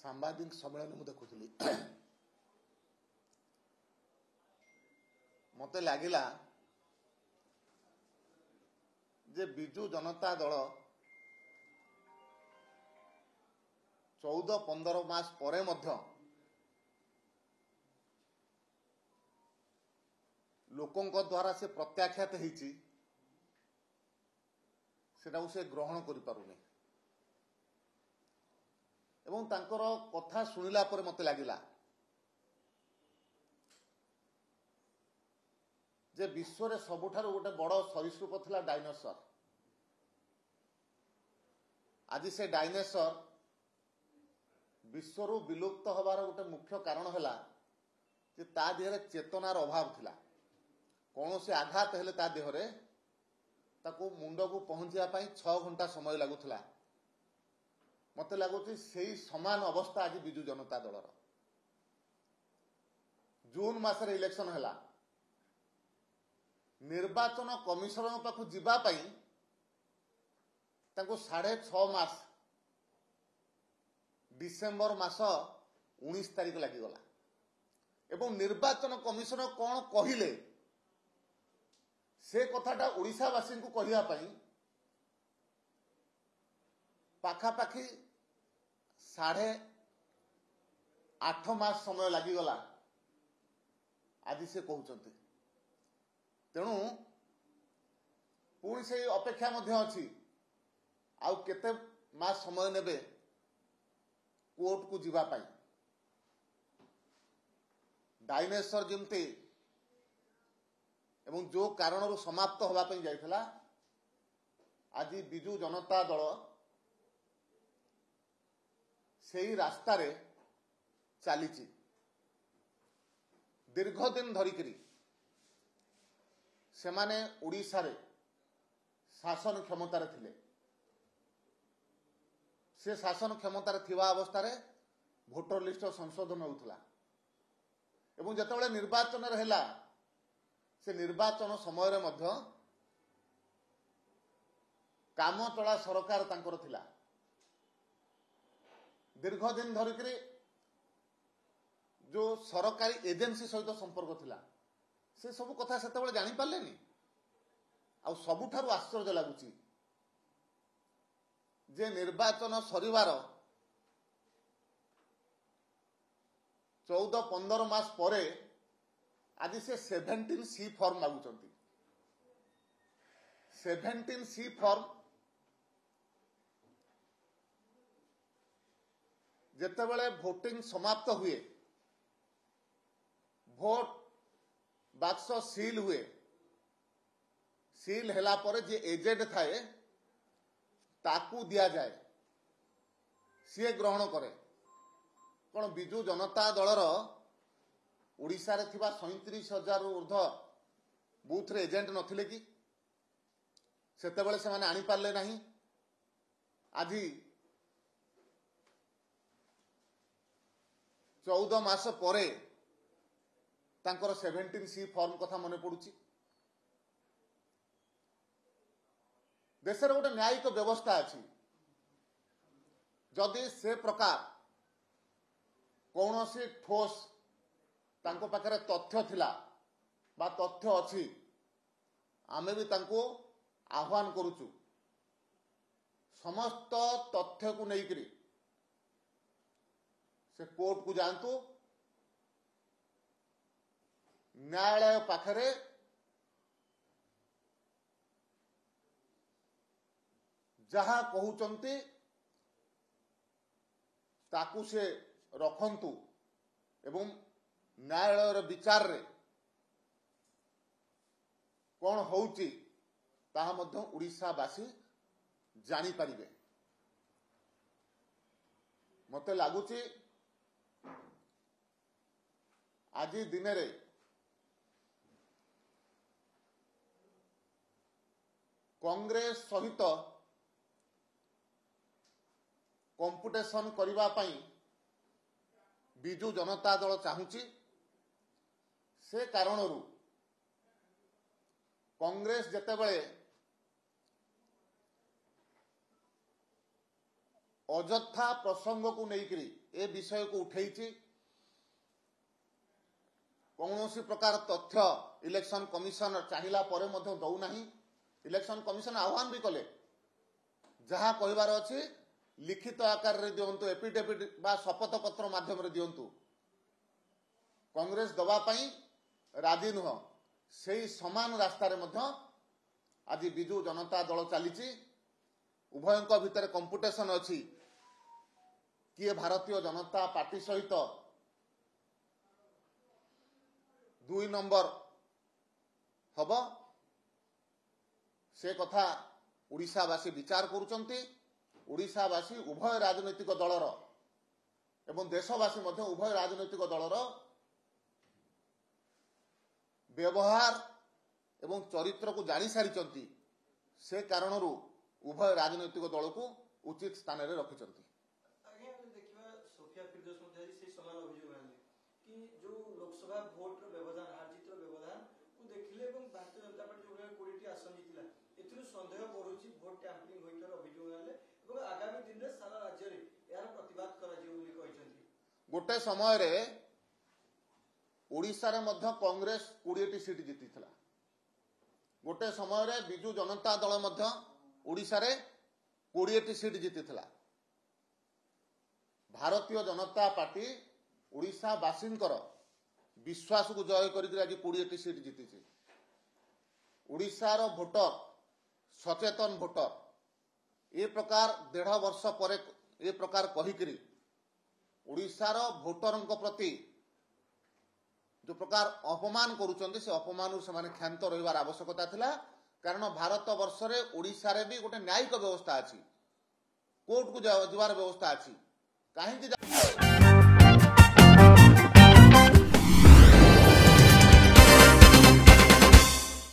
सांबादिक सम्मेलन मुझे देखुली मत लगिला जे बिजु जनता दल 14-15 मास परे मध्य लोकों द्वारा से प्रत्याख्यात होती से ग्रहण कर पारुनी एवं तांकर कथा शुणिला पर मत लगिला जे विश्व रे सबुठारु गोटे बड़ सरीसृप थिला डायनोसर। आज से डायनोसर विश्व विलुप्त हबार गोटे मुख्य कारण है जे ता देहरे चेतनार अभाव थिला। कौन से आघात हेले ता देहरे ताकू मुंड को पहुंचा 6 घंटा समय लगुला। मत लगुच से समान अवस्था आज बिजु जनता दलर। जून मासरे इलेक्शन है निर्वाचन कमिशन पाखु जीवाई 6.5 मास डिसेम्बर मास 19 तारिख लगिगला एवं निर्वाचन कमिशन कौन कहले से कथाटा ओडिशावासी को कहवाई पाखापाखि 8.5 मास समय लगिगला। आज से कहते तेणु पुणी से अपेक्षा अच्छी आउ केते मास समय नेबे कोर्ट को जीवापाई। डायनेसर जमती एवं जो कारण समाप्त होगापी जाइथिला आज बिजु जनता दल से रास्तार चली दीर्घ दिन धरिकी से माने ओडिशा रे शासन क्षमतार थिले। से शासन क्षमतार थिबा अवस्था भोटर लिस्ट संशोधन होउथला एवं जेतेबेले निर्वाचन हेला से निर्वाचन समय रे मध्य काम चला सरकार तांकर थिला। दीर्घ दिन धरिकी जो सरकारी एजेंसी सहित संपर्क थिला से सब कथा से जानी पार्लेनी। आ सबुठारु आश्चर्य लगुची जे निर्वाचन सरिवार 14-15 मास परे आज से 17C फॉर्म मागुचंती। 17C फॉर्म जेतेबेले भोटिंग समाप्त हुए भोट बाक्स सील हुए सील हेला पर जे एजेंट थाए ताकू दिया जाए सी ग्रहण करे। कौन बिजु जनता दलर ओडिशा रे थिबा 37,000 ऊर्ध्व बूथ रे एजेंट नथिले कि सेतेबेले से माने आनी पारले नहीं। आज 14 मास परे तांकर 17C फॉर्म कथा मने पड़ुची। देश रे गोटे न्यायिक व्यवस्था अच्छी जदि से प्रकार कौन सी ठोस तांको पाखरे तथ्य थिला बा तथ्य अच्छी आमे भी तांको आह्वान करुचु समस्त तथ्य को लेकर से कोर्ट को जानतु न्यायालय पाखरे जहा कहउचंती ताकू से रखंतु एवं न्यायालय विचार रे कौन होउची ताहा मध्य ओडिशावासी जानी पारिबे। मते लागुची आज दिन रे कांग्रेस सहित कंपिटिशन करबा पई बिजु जनता दल चाहूची। से कारणरू कांग्रेस जेतेबेले अजथा प्रसंग को लेकर ए विषय को उठेची कौन प्रकार तथ्य इलेक्शन कमिशन चाहिला परे मध्य दौना इलेक्शन कमिशन आह्वान भी कले जहाँ कहबार अच्छी लिखित आकार रे दिंतु एफिडेविट बा शपथ पत्र माध्यम रे दिंतु कांग्रेस दवापाई राजी नुह से समान रास्तार आज बिजु जनता दल चली उभय भितर कंपिटिशन अच्छी किए भारतीय जनता पार्टी सहित 2 नंबर हम से कथा ओडिशावासी विचार करुचंती ओडिशावासी उभय राजनैतिक दलर एवं देशवासी उभय राजनैतिक दलर व्यवहार एवं चरित्र को जानी सारी से कारण उभय राजनैतिक दल को उचित स्थान में रखिंट लोकसभा भोट व्यवधान हारजीत व्यवधान को देखिले भारतीय जनता पार्टी जो 20 आसन जीतला एथुरु संदेह बढ़ुची भोट टैंपरिंग होइकर अभियोग आले एवं आगामी दिन रे सारा राज्य रे यार प्रतिवाद करा जियो बोली कहिसंती गोटे समय रे ओडिसा रे मध्य कांग्रेस 20टी सीट जीतिथिला गोटे समय रे बिजु जनता दल मध्य ओडिसा रे 20टी सीट जीतिथिला भारतीय जनता पार्टी ओडिशा वासिंकर विश्वास को जय करके आज 20टी सीट जीति ओडिशार भोटर सचेतन भोटर ए प्रकार 1.5 वर्ष पर ए प्रकार कहिकरी ओडिशार भोटर प्रति जो प्रकार अपमान करुचंती से अपमान से माने क्षांत रहिबार आवश्यकता थिला कारण भारत वर्ष रे ओडिशा रे भी गोटे न्यायिक व्यवस्था अछि कोर्ट को जवार व्यवस्था अछि काहे कि